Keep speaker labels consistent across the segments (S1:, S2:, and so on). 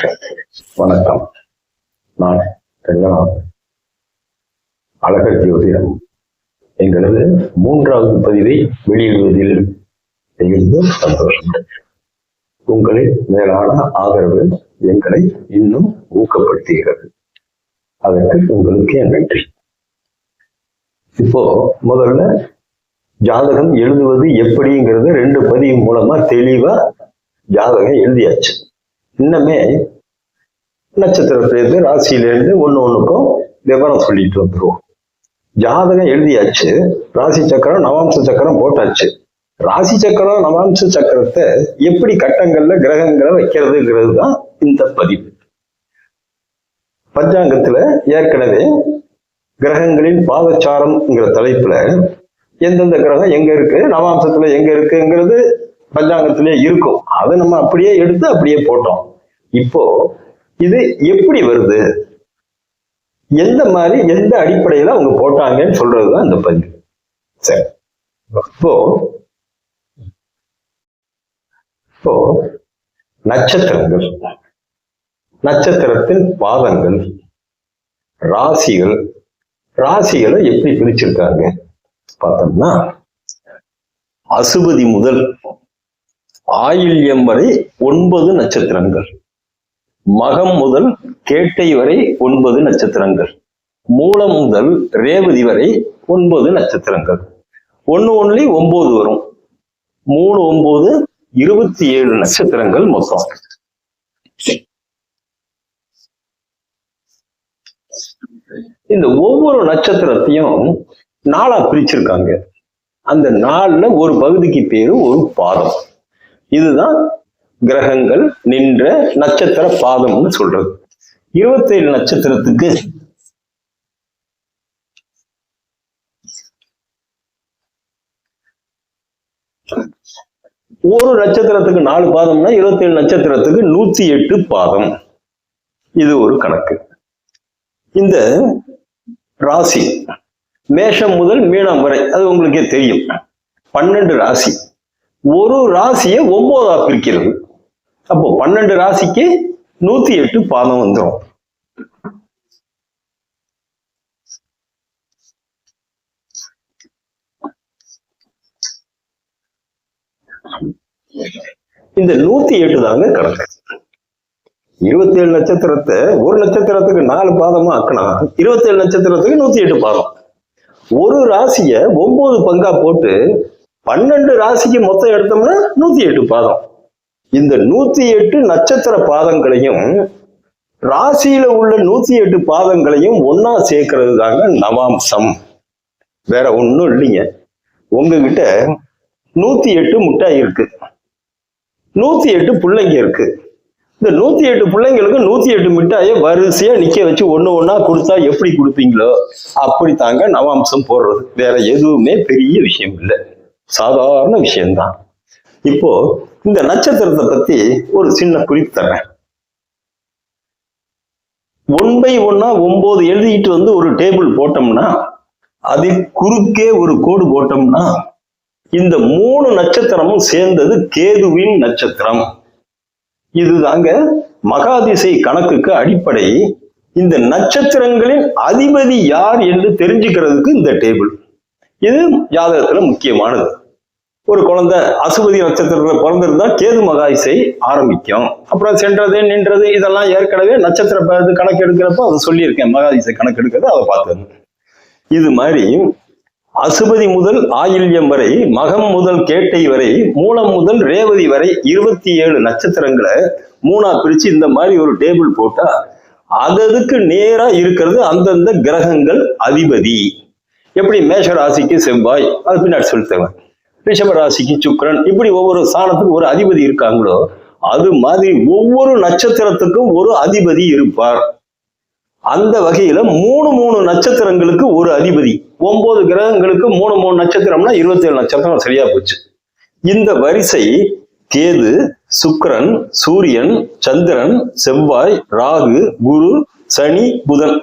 S1: வணக்கம். நான் ரங்கநாதன். அழகர் ஜோதிடம் எங்களது 3வது பதிவை வெளியிடுவதில் மிகுந்த சந்தோஷம். உங்களின் மேலான ஆதரவு எங்களை இன்னும் ஊக்கப்படுத்துகிறது. அதற்கு உங்களுக்கு என் நன்றி. இப்போ முதல்ல ஜாதகம் எழுதுவது எப்படிங்கிறது 2 பதிவு மூலமா தெளிவா ஜாதகம் எழுதியாச்சு. இன்னமே நட்சத்திரத்திலிருந்து ராசியிலிருந்து ஒண்ணுக்கும் விவரம் சொல்லிட்டு வந்துருவோம். ஜாதகம் எழுதியாச்சு, ராசி சக்கரம் நவாம்ச சக்கரம் போட்டாச்சு. ராசி சக்கரம் நவாம்ச சக்கரத்தை எப்படி கட்டங்கள்ல கிரகங்களை வைக்கிறதுங்கிறது தான் இந்த பதிவு. பஞ்சாங்கத்துல ஏற்கனவே கிரகங்களின் பாதச்சாரம்ங்கிற தலைப்புல எந்தெந்த கிரகம் எங்க இருக்கு, நவாம்சத்துல எங்க இருக்குங்கிறது பஞ்சாங்கத்திலே இருக்கும். அதை நம்ம அப்படியே எடுத்து அப்படியே போட்டோம். இப்போ இது எப்படி வருது, எந்த மாதிரி எந்த அடிப்படையில அவங்க போட்டாங்கன்னு சொல்றதுதான் இந்த பதிவு. சரி, இப்போ நட்சத்திரங்கள், நட்சத்திரத்தின் பாதங்கள், ராசிகள், ராசிகளை எப்படி பிரிச்சிருக்காங்க பார்த்தோம்னா, அசுபதி முதல் ஆயில்யம் வரை 9 நட்சத்திரங்கள், மகம் முதல் கேட்டை வரை 9 நட்சத்திரங்கள், மூலம் முதல் ரேவதி வரை 9 நட்சத்திரங்கள். 1 ஒன்லி 9 வரும். 3 9 27 நட்சத்திரங்கள் மொத்தம். இந்த ஒவ்வொரு நட்சத்திரத்தையும் 4ஆ பிரிச்சிருக்காங்க. அந்த 4ல ஒரு பகுதிக்கு பேரு ஒரு பாதம். இதுதான் கிரகங்கள் நின்ற நட்சத்திர பாதம்னு சொல்றது. 27 நட்சத்திரத்துக்கு ஒரு நட்சத்திரத்துக்கு 4 பாதம்னா 27 நட்சத்திரத்துக்கு 108 பாதம். இது ஒரு கணக்கு. இந்த ராசி மேஷம் முதல் மீனம் வரை அது உங்களுக்கே தெரியும். 12 ராசி. ஒரு ராசியை 9ஆ பிரிக்கிறது. அப்போ 12 ராசிக்கு 108 பாதம் வந்துடும். இந்த 108 தாங்க கணக்கு. 27 நட்சத்திரத்தை ஒரு நட்சத்திரத்துக்கு 4 பாதமா ஆக்கினா 27 நட்சத்திரத்துக்கு 108 பாதம். ஒரு ராசிய 9 பங்கா போட்டு 12 ராசிக்கு மொத்தம் எடுத்தோம்னா 108 பாதம். இந்த 108 நட்சத்திர பாதங்களையும் ராசியில உள்ள 108 பாதங்களையும் ஒன்னா சேர்க்கிறது தாங்க நவாம்சம். வேற ஒண்ணும் இல்லைங்க. உங்ககிட்ட 108 முட்டாய் இருக்கு, 108 பிள்ளைங்க இருக்கு. இந்த 108 பிள்ளைங்களுக்கு 108 மிட்டாயை வரிசையா நிக்க வச்சு ஒண்ணா கொடுத்தா எப்படி கொடுப்பீங்களோ அப்படி தாங்க நவாம்சம் போடுறது. வேற எதுவுமே பெரிய விஷயம் இல்லை, சாதாரண விஷயம்தான். இப்போ இந்த நட்சத்திரத்தை பத்தி ஒரு சின்ன குறிப்பு தர்றேன். 1/1 9 எழுதிட்டு வந்து ஒரு டேபிள் போட்டோம்னா அது குறுக்கே ஒரு கோடு போட்டோம்னா இந்த 3 நட்சத்திரமும் சேர்ந்தது கேதுவின் நட்சத்திரம். இதுதாங்க மகாதிசை கணக்குக்கு அடிப்படை. இந்த நட்சத்திரங்களின் அதிபதி யார் என்று தெரிஞ்சுக்கிறதுக்கு இந்த டேபிள். இது ஜாதகத்துல முக்கியமானது. ஒரு குழந்தை அசுபதி நட்சத்திரத்துல பிறந்திருந்தா கேது மகாதிசை ஆரம்பிக்கும். அப்புறம் சென்றது நின்றது இதெல்லாம் ஏற்கனவே நட்சத்திர கணக்கு எடுக்கிறப்ப அதை சொல்லியிருக்கேன். மகாதிசை கணக்கு எடுக்கிறது அதை பார்த்துங்க. இது மாதிரி அசுபதி முதல் ஆயில்யம் வரை, மகம் முதல் கேட்டை வரை, மூலம் முதல் ரேவதி வரை 27 நட்சத்திரங்களை 3ஆ பிரிச்சு இந்த மாதிரி ஒரு டேபிள் போட்டா அதுக்கு நேரா இருக்கிறது அந்தந்த கிரகங்கள் அதிபதி. எப்படி மேஷ ராசிக்கு செவ்வாய், அது பின்னாடி சொல்லித்தேன். ரிஷப ராசிக்கு சுக்கிரன், இப்படி ஒவ்வொரு ஸ்தானத்துக்கு ஒரு அதிபதி இருக்காங்களோ அது மாதிரி ஒவ்வொரு நட்சத்திரத்துக்கும் ஒரு அதிபதி இருப்பார். அந்த வகையில 3 நட்சத்திரங்களுக்கு ஒரு அதிபதி. 9 கிரகங்களுக்கு 3 நட்சத்திரம்னா 27 நட்சத்திரம் சரியா போச்சு. இந்த வரிசை கேது, சுக்கிரன், சூரியன், சந்திரன், செவ்வாய், ராகு, குரு, சனி, புதன்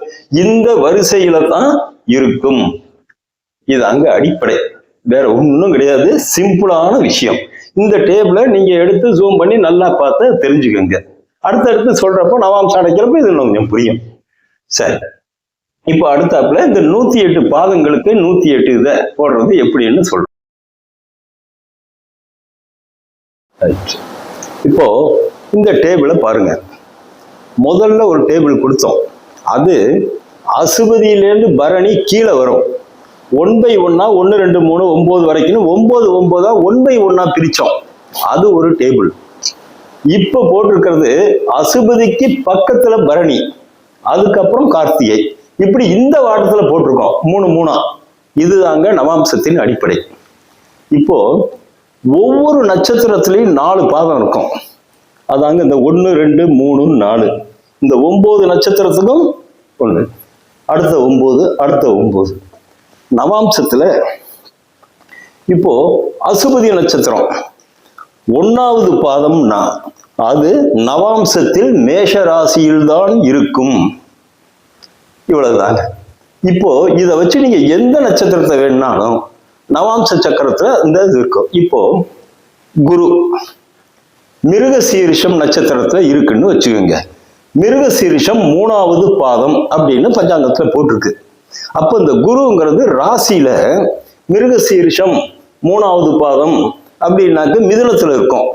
S1: இந்த வரிசையில தான் இருக்கும். இது அங்க அடிப்படை, வேற ஒன்றும் கிடையாது. சிம்பிளான விஷயம். இந்த டேபிளை நீங்க எடுத்து ஜூம் பண்ணி நல்லா பார்த்து தெரிஞ்சுக்கோங்க. அடுத்தடுத்து சொல்றப்போ நவாம்சம் அடைக்கிறப்ப இது கொஞ்சம் புரியும். சரி, இப்போ அடுத்தாப்புல இந்த 108 பாதங்களுக்கு 108 இதை போடுறது எப்படின்னு சொல்றோம். இப்போ இந்த டேபிளை பாருங்க. முதல்ல ஒரு டேபிள் கொடுத்தோம், அது அசுபதியிலேருந்து பரணி கீழே வரும். 1/1 1 2 3 9 வரைக்கும் 9 9 1/1 பிரிச்சோம், அது ஒரு டேபிள். இப்ப போட்டிருக்கிறது அசுபதிக்கு பக்கத்துல பரணி, அதுக்கப்புறம் கார்த்திகை, இப்படி இந்த வாட்டத்துல போட்டிருக்கோம் 3 3. இதுதாங்க நவாம்சத்தின் அடிப்படை. இப்போ ஒவ்வொரு நட்சத்திரத்திலையும் 4 பாதம் இருக்கும். அதாங்க இந்த 1 2 3 4. இந்த 9 நட்சத்திரத்துக்கும் 1, அடுத்த 9, அடுத்த 9. நவாம்சத்துல இப்போ அசுபதி நட்சத்திரம் 1வது பாதம்னா அது நவாம்சத்தில் மேஷ ராசியில்தான் இருக்கும். இவ்வளவுதாங்க. இப்போ இதை வச்சு நீங்க எந்த நட்சத்திரத்தை வேணும்னாலும் நவாம்ச சக்கரத்துல இந்த இது இருக்கும். இப்போ குரு மிருகசீரிஷம் நட்சத்திரத்துல இருக்குன்னு வச்சுக்கோங்க. மிருகசீரிஷம் 3வது பாதம் அப்படின்னு பஞ்சாங்கத்துல போட்டிருக்கு. அப்ப இந்த குருங்கிறது ராசியில மிருகசீரிஷம் 3வது பாதம் அப்படின்னாக்க மிதுனத்துல இருக்கும்.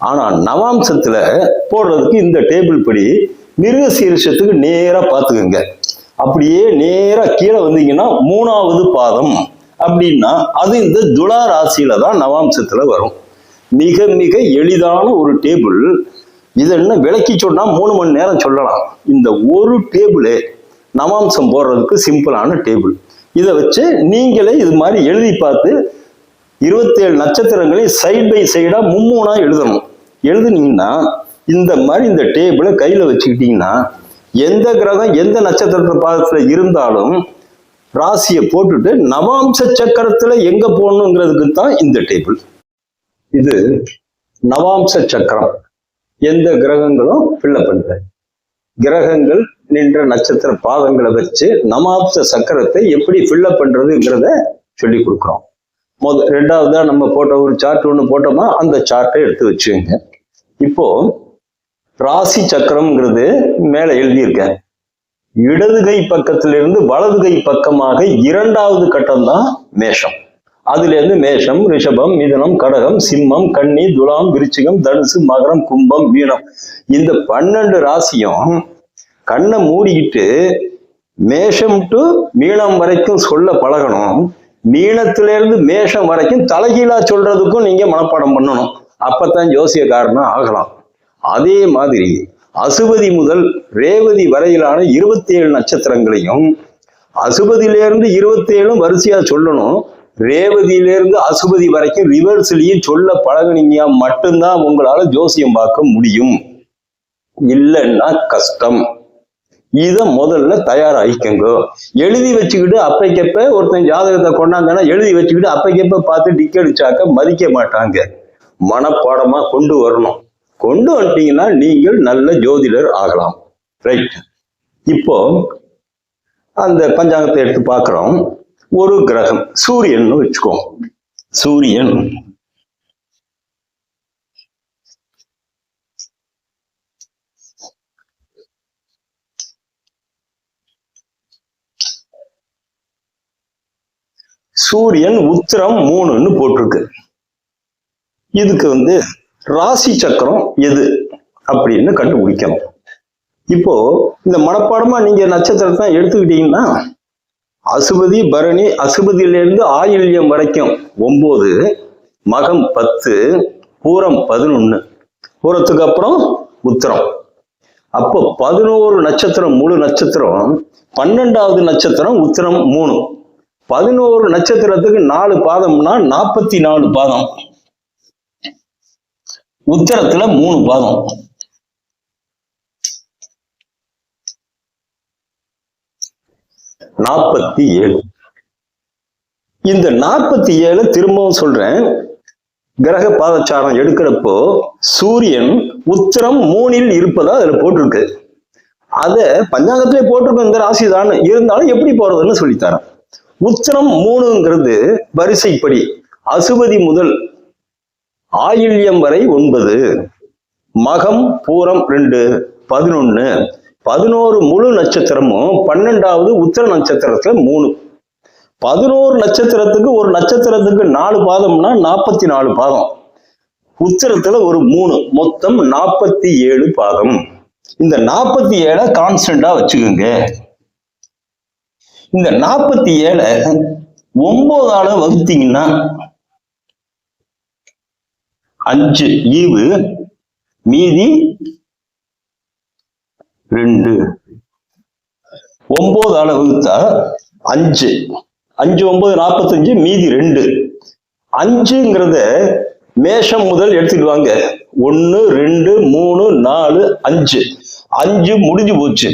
S1: ஆனா நவாம்சத்துல போடுறதுக்கு இந்த டேபிள் படி மிருகசீரிஷத்துக்கு நேரா பார்த்துக்குங்க. அப்படியே நேரா கீழே வந்தீங்கன்னா 3வது பாதம் அப்படின்னா அது இந்த துலா ராசியில தான் நவாம்சத்துல வரும். மிக மிக எளிதான ஒரு டேபிள். இது என்ன விளக்கி சொன்னா 3 மணி நேரம் சொல்லலாம். இந்த ஒரு டேபிளே நவாம்சம் போடுறதுக்கு சிம்பிளான டேபிள். இதை வச்சு நீங்களே இது மாதிரி எழுதி பார்த்து 27 நட்சத்திரங்களை சைட் பை சைடா 3 எழுதணும். எழுதுனீங்கன்னா இந்த மாதிரி இந்த டேபிளை கையில வச்சுக்கிட்டீங்கன்னா எந்த கிரகம் எந்த நட்சத்திர பாதத்துல இருந்தாலும் ராசியை போட்டுட்டு நவாம்ச சக்கரத்துல எங்க போடணுங்கிறதுக்கு தான் இந்த டேபிள். இது நவாம்ச சக்கரம். எந்த கிரகங்களும் ஃபில்லப் பண்ற கிரகங்கள் நின்ற நட்சத்திர பாதங்களை வச்சு நவாம்ச சக்கரத்தை எப்படி ஃபில்லப் பண்றதுங்கிறத சொல்லி கொடுக்குறோம். ரெண்டாவதா நம்ம போட்ட ஒரு சார்ட் ஒன்று போட்டோமா, அந்த சார்ட்டை எடுத்து வச்சுக்கோங்க. இப்போ ராசி சக்கரம்ங்கிறது மேல எழுதியிருக்கேன். இடது கை பக்கத்திலிருந்து வலது கை பக்கமாக 2வது கட்டம் தான் மேஷம். அதுல இருந்து மேஷம், ரிஷபம், மிதுனம், கடகம், சிம்மம், கன்னி, துலாம், விருச்சிகம், தனுசு, மகரம், கும்பம், மீனம். இந்த 12 ராசியும் கண்ணை மூடிக்கிட்டு மேஷம் டு மீனம் வரைக்கும் சொல்ல பழகணும். மீனத்திலிருந்து மேஷம் வரைக்கும் தலைகீழா சொல்றதுக்கும் நீங்க மனப்பாடம் பண்ணணும். அப்பத்தான் ஜோசியக்காரனா ஆகலாம். அதே மாதிரி அசுபதி முதல் ரேவதி வரையிலான 27 நட்சத்திரங்களையும் அசுபதியிலிருந்து 27 வரிசையா சொல்லணும். ரேவதியிலிருந்து அசுபதி வரைக்கும் ரிவர்ஸ்லயும் சொல்ல பழகுனீங்க மட்டும்தான் உங்களால ஜோசியம் பார்க்க முடியும். இல்லைன்னா கஷ்டம். இத முதல்ல தயாராகிக்கங்க. எழுதி வச்சுக்கிட்டு அப்பைக்கப்ப ஒருத்தன் ஜாதகத்தை கொண்டாங்கன்னா எழுதி வச்சுக்கிட்டு அப்பைக்கப்ப பார்த்து டிக் அடிச்சாக்க மதிக்க மாட்டாங்க. மனப்பாடமா கொண்டு வரணும். கொண்டு வந்துட்டீங்கன்னா நீங்கள் நல்ல ஜோதிடர் ஆகலாம். ரைட். இப்போ அந்த பஞ்சாங்கத்தை எடுத்து பார்க்கிறோம். ஒரு கிரகம் சூரியன் வச்சுக்கோ. சூரியன் சூரியன் உத்திரம் 3ன்னு போட்டிருக்கு. இதுக்கு ராசி சக்கரம் எது அப்படின்னு கண்டுபிடிக்கணும். இப்போ இந்த மனப்பாடமா நீங்க நட்சத்திரத்தை எடுத்துக்கிட்டீங்கன்னா அசுபதி பரணி, அசுபதியிலிருந்து ஆயில்யம் வரைக்கும் 9, மகம் 10, பூரம் 11, பூரத்துக்கு அப்புறம் உத்திரம். அப்போ 11 நட்சத்திரம் முழு நட்சத்திரம். 12வது நட்சத்திரம் உத்திரம் 3. 11 நட்சத்திரத்துக்கு 4 பாதம்னா 44 பாதம். உத்திரத்துல 3 பாதம். நாற்பத்தி 47. இந்த 47 திரும்பவும் சொல்றேன். கிரக பாதச்சாரம் எடுக்கிறப்போ சூரியன் உத்திரம் 3ல் இருப்பதா அதுல போட்டிருக்கு. அத பஞ்சாங்கத்திலே போட்டிருக்கோம் இந்த ராசி தான். இருந்தாலும் எப்படி போறதுன்னு சொல்லித்தரேன். உத்திரம் 3ங்கிறது வரிசைப்படி அசுபதி முதல் ஆயில்யம் வரை 9, மகம் பூரம் 2 11 11 முழு நட்சத்திரமும் 12வது உத்திர நட்சத்திரத்துல 3. 11 நட்சத்திரத்துக்கு ஒரு நட்சத்திரத்துக்கு 4 பாதம்னா 44 பாதம். உத்திரத்துல ஒரு 3, மொத்தம் 47 பாதம். இந்த 47 கான்ஸ்டன்டா வச்சுக்கோங்க. இந்த 47 9 வகுத்தீங்கன்னா 5 ஈவு, மீதி 2. 9 வகுத்தா 5 5 9 45, மீதி 2. 5ங்கிறத மேஷம் முதல் எடுத்துடுவாங்க. 1 2 3 4 5 5 முடிஞ்சு போச்சு.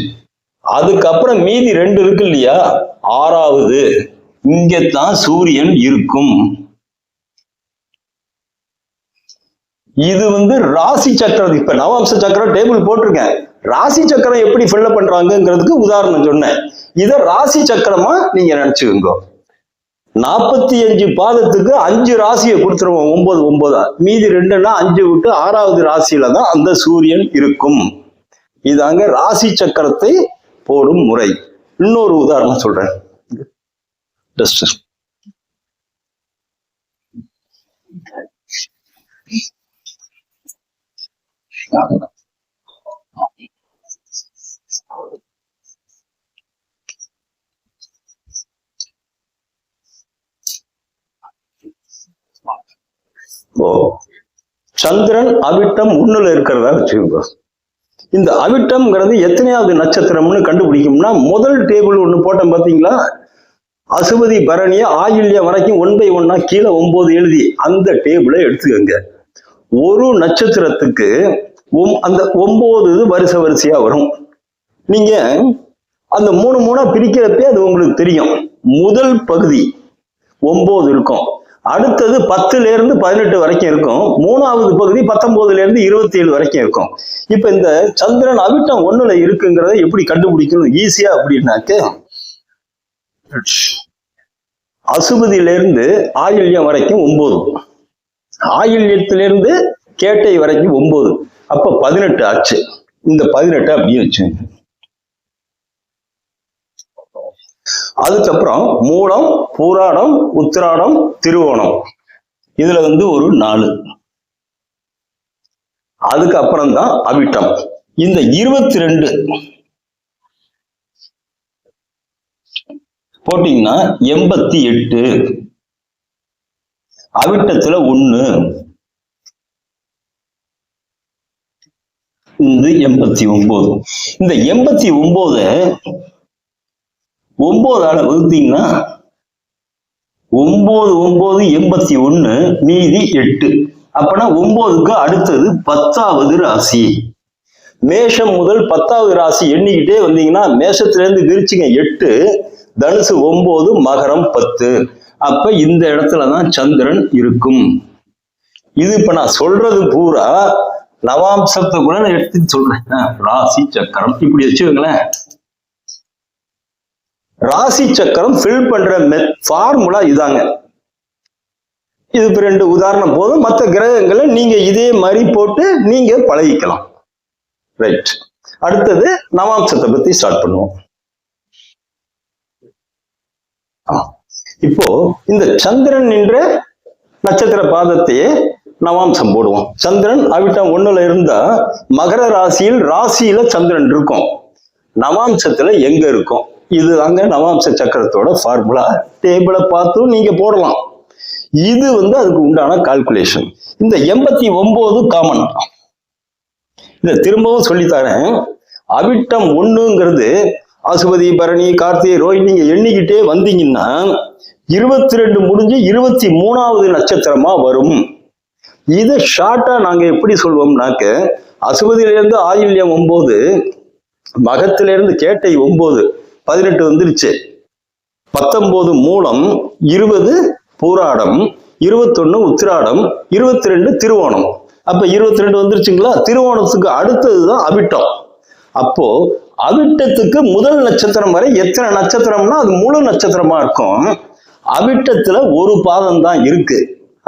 S1: அதுக்கப்புறம் மீதி 2 இருக்கு இல்லையா, 6வது இங்கத்தான் சூரியன் இருக்கும். இது ராசி சக்கரம். இப்ப நவாம்ச சக்கரம் டேபிள் போட்டிருக்கேன். ராசி சக்கரம் எப்படி ஃபில் பண்றாங்கிறதுக்கு உதாரணம் சொன்னேன். இத ராசி சக்கரமா நீங்க நினைச்சுக்கோங்க. 45 பாதத்துக்கு 5 ராசியை கொடுத்துருவோம். 9 9, மீதி 2ன்னா 5 விட்டு 6வது ராசியில தான் அந்த சூரியன் இருக்கும். இதாங்க ராசி சக்கரத்தை போடும் முறை. இன்னொரு உதாரணம் சொல்றேன். சந்திரன் அவிட்டம் 1ல இருக்கிறதா வச்சுக்கோ. இந்த அவிட்டம்ங்கிறது எத்தனையாவது நட்சத்திரம்னு கண்டுபிடிக்கும்னா, முதல் டேபிள் ஒண்ணு போட்டோம் பாத்தீங்களா, அசுபதி பரணிய ஆயில்யம் வரைக்கும் 1 by 1 கீழே 9 எழுதி அந்த டேபிளை எடுத்துக்கோங்க. ஒரு நட்சத்திரத்துக்கு அந்த 9 வரிசையா வரும். நீங்க அந்த 3 3 பிரிக்கிறப்பே அது உங்களுக்கு தெரியும். முதல் பகுதி 9 இருக்கும், அடுத்தது 10ல இருந்து 18 வரைக்கும் இருக்கும், 3வது பகுதி 19ல இருந்து 27 வரைக்கும் இருக்கும். இப்ப இந்த சந்திரன் அவிட்டம் 1ல இருக்குங்கிறத எப்படி கண்டுபிடிக்கணும் ஈஸியா அப்படின்னாக்க, அசுபதியிலிருந்து ஆயில்யம் வரைக்கும் 9, ஆயில்யத்திலிருந்து கேட்டை வரைக்கும் 9, அப்ப 18 ஆச்சு. இந்த 18 அப்படியே வச்சுங்க. அதுக்கப்புறம் மூலம், பூராடம், உத்திராடம், திருவோணம், இதுல ஒரு 4. அதுக்கப்புறம் தான் அவிட்டம். இந்த 22 போட்டீங்கன்னா 88, அவிட்டத்துல 1, இந்த 89. இந்த 89 9 வகுத்தீங்கன்னா 9 9 81, மீதி 8. அப்பனா 9க்கு அடுத்தது 10வது ராசி. மேஷம் முதல் 10வது ராசி எண்ணிக்கிட்டே வந்தீங்கன்னா, மேஷத்துல இருந்து விரிச்சிங்க 8, தனுசு 9, மகரம் 10. அப்ப இந்த இடத்துலதான் சந்திரன் இருக்கும். இது இப்ப நான் சொல்றது பூரா நவாம்சத்தை கூட நான் எடுத்து சொல்றேன். ராசி சக்கரம் இப்படி வச்சுக்கோங்களேன். ராசி சக்கரம் ஃபில் பண்ற ஃபார்முலா இதாங்க. இதுக்கு 2 உதாரணம் போதும். மற்ற கிரகங்களை நீங்க இதே மாதிரி போட்டு நீங்க பழகிக்கலாம். ரைட், அடுத்தது நவாம்சத்தை பத்தி ஸ்டார்ட் பண்ணுவோம். இப்போ இந்த சந்திரன் என்ற நட்சத்திர பாதத்தையே நவாம்சம் போடுவோம். சந்திரன் அவிட்டம் 1ல இருந்தா மகர ராசியில சந்திரன் இருக்கும். நவாம்சத்துல எங்க இருக்கும்? இது அங்க நவாம்ச சக்கரத்தோட ஃபார்முலா. டேபிளை பார்த்தும் நீங்க போடலாம். இது அதுக்கு உண்டான கால்குலேஷன். இந்த 89 காமன். இத திரும்பவும் சொல்லித்தரேன். அவிட்டம் 1ங்கிறது அசுபதி பரணி கார்த்திகை ரோஹிணி நீங்க எண்ணிக்கிட்டே வந்தீங்கன்னா 22 முடிஞ்சு 23வது நட்சத்திரமா வரும். இதை ஷார்ட்டா நாங்க எப்படி சொல்வோம்னாக்க, அசுபதியிலிருந்து ஆயில்யம் 9, மகத்திலிருந்து கேட்டை 9, 18 வந்துருச்சு, 19 மூலம், 20 பூராடம், 21 உத்திராடம், 22 திருவோணம். அப்ப 22 வந்துருச்சுங்களா? திருவோணத்துக்கு அடுத்ததுதான் அவிட்டம். அப்போ அவிட்டத்துக்கு முதல் நட்சத்திரம் வரை எத்தனை நட்சத்திரம்னா அது முழு நட்சத்திரமா இருக்கும். அவிட்டத்துல ஒரு பாதம் தான் இருக்கு.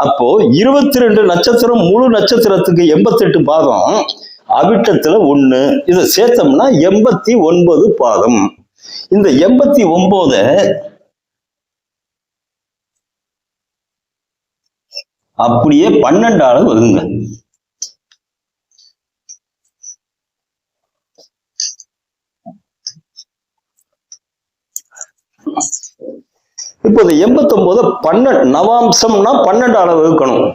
S1: அப்போ 22 நட்சத்திரம் முழு நட்சத்திரத்துக்கு 88 பாதம், அவிட்டத்துல 1 இதை சேர்த்தோம்னா 89 பாதம். இந்த 89 அப்படியே 12ஆல வகுங்க. இப்போது 89 நவாம்சம்னா 12ஆல வகுக்கணும்,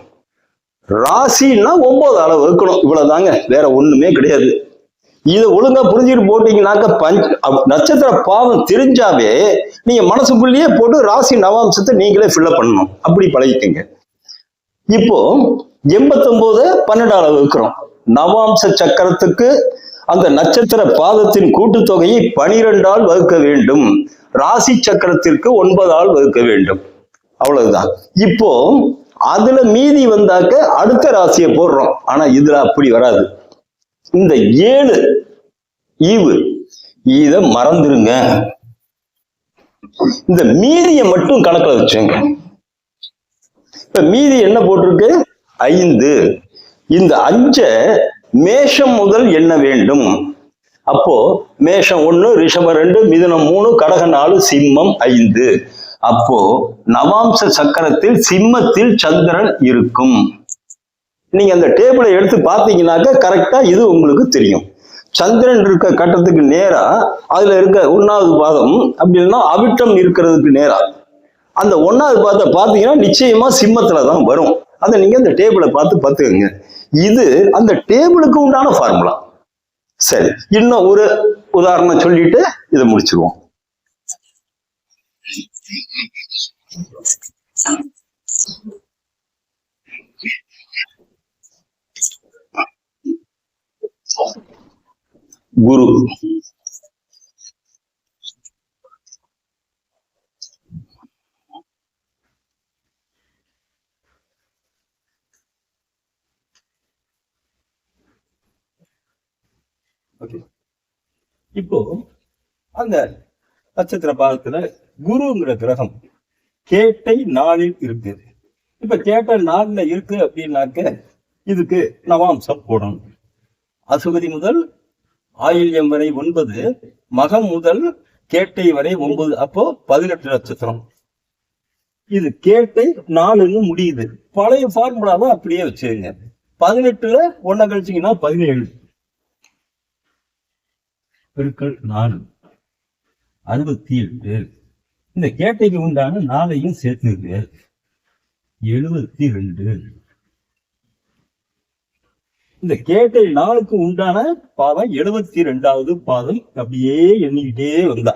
S1: ராசின்னா 9ஆல வகுக்கணும். இவ்வளவுதாங்க, வேற ஒண்ணுமே கிடையாது. இதை ஒழுங்கா புரிஞ்சுட்டு போட்டீங்கன்னாக்க நட்சத்திர பாவம் தெரிஞ்சாவே நீங்க மனசுக்குள்ளேயே போட்டு ராசி நவாம்சத்தை நீங்களே ஃபில்லப் பண்ணணும். அப்படி பழகிக்கங்க. இப்போ 89 12ஆல வகுக்கிறோம். நவாம்ச சக்கரத்துக்கு அந்த நட்சத்திர பாதத்தின் கூட்டுத்தொகையை 12ஆல் வகுக்க வேண்டும். ராசி சக்கரத்திற்கு 9ஆல் வகுக்க வேண்டும். அவ்வளவுதான். இப்போ அதுல மீதி வந்தாக்க அடுத்த ராசியை போடுறோம். ஆனா இதுல அப்படி வராது. இந்த 7 ஈவு இத மறந்துருங்க. இந்த மீதியை மட்டும் கணக்குல வச்சுங்க. இப்ப மீதி என்ன போட்டிருக்கு? 5. இந்த 5 மேஷம் முதல் எண்ண வேண்டும். அப்போ மேஷம் 1, ரிஷபம் 2, மிதுனம் 3, கடகம் 4, சிம்மம் 5. அப்போ நவாம்ச சக்கரத்தில் சிம்மத்தில் சந்திரன் இருக்கும். நீங்க அந்த டேபிளை எடுத்து பார்த்தீங்கன்னாக்க கரெக்டா இது உங்களுக்கு தெரியும். சந்திரன் இருக்க கட்டத்துக்கு நேரா அதுல இருக்க 1வது பாதம், அப்படி இல்லைன்னா அவிட்டம் இருக்கிறதுக்கு நேரா அந்த 1வது பாதத்தை பார்த்தீங்கன்னா நிச்சயமா சிம்மத்துலதான் வரும். அதை நீங்க அந்த டேபிளை பார்த்து பார்த்துக்கங்க. இது அந்த டேபிளுக்கு உண்டான ஃபார்முலா. சரி, இன்னும் ஒரு உதாரணம் சொல்லிட்டு இதை முடிச்சிருவோம். குரு இப்போ அந்த நட்சத்திர பாதத்துல குருங்கிற கிரகம் கேட்டை 4இல் இருக்கு. இப்ப கேட்டை 4ல இருக்கு அப்படின்னாக்க இதுக்கு நவாம்சம் போடணும். அசுவதி முதல் ஆயில்யம் வரை 9, மகம் முதல் கேட்டை வரை 9, அப்போ 18 நட்சத்திரம். இது கேட்டை 4ன்னு முடியுது. பழைய ஃபார்முலாவை அப்படியே வச்சுருங்க. 18ல 1 கழிச்சிங்கன்னா 17 பெருக்கள் 4 68. இந்த கேட்டைக்கு உண்டான 4ஐயும் சேர்த்துருக்கு 72. இந்த கேட்டை 4க்கு உண்டான பாதம் 72வது பாதம். அப்படியே எண்ணிக்கிட்டே வந்தா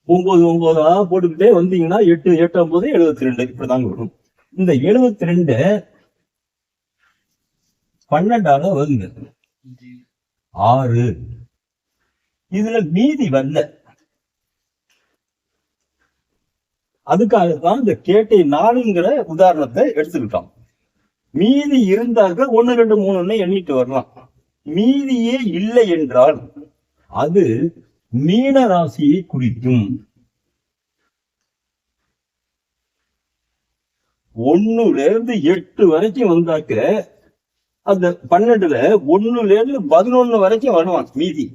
S1: 9 போட்டுக்கிட்டே வந்தீங்கன்னா 8 8 9 72 இப்படிதாங்க வரும். இந்த 72 12ஆல வருங்க 6. இதுல மீதி வரல. அதுக்காகத்தான் இந்த கேட்டை 4ங்கிற உதாரணத்தை எடுத்துக்கிட்டோம். மீதி இருந்தாக்க 1 2 3 எண்ணிட்டு வரலாம். மீதியே இல்லை என்றால் அது மீன ராசியை குறிக்கும். 1ல இருந்து 8 வரைக்கும் வந்தாக்க அந்த 12ல 1ல இருந்து 11 வரைக்கும் வருவான். மீதி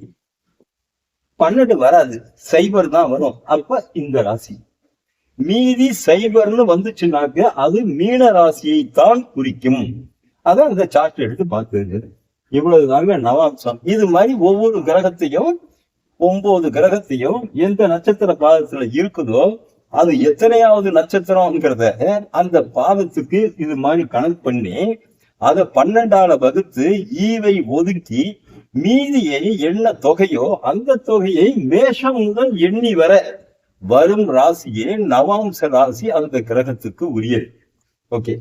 S1: 12 வராது, 0 தான் வரும். அப்ப இந்த ராசி மீதி 0ன்னு வந்துச்சுனாக்க அது மீன ராசியை தான் குறிக்கும். அதான் அந்த சார்ட் எடுத்து பார்க்குது. இவ்வளவுதாங்க நவாம்சம். இது மாதிரி ஒவ்வொரு கிரகத்தையும் 9 கிரகத்தையும் எந்த நட்சத்திர பாதத்துல இருக்குதோ அது எத்தனையாவது நட்சத்திரம்ங்கிறத அந்த பாதத்துக்கு இது மாதிரி கணக்கு பண்ணி அதை 12ஆல வகுத்து ஈவை ஒதுக்கி மீதியை என்ன தொகையோ அந்த தொகையை மேஷம் முதல் எண்ணி வர வரும் ராசியே நவாம்ச ராசி அந்த கிரகத்துக்கு உரியது. ஓகே.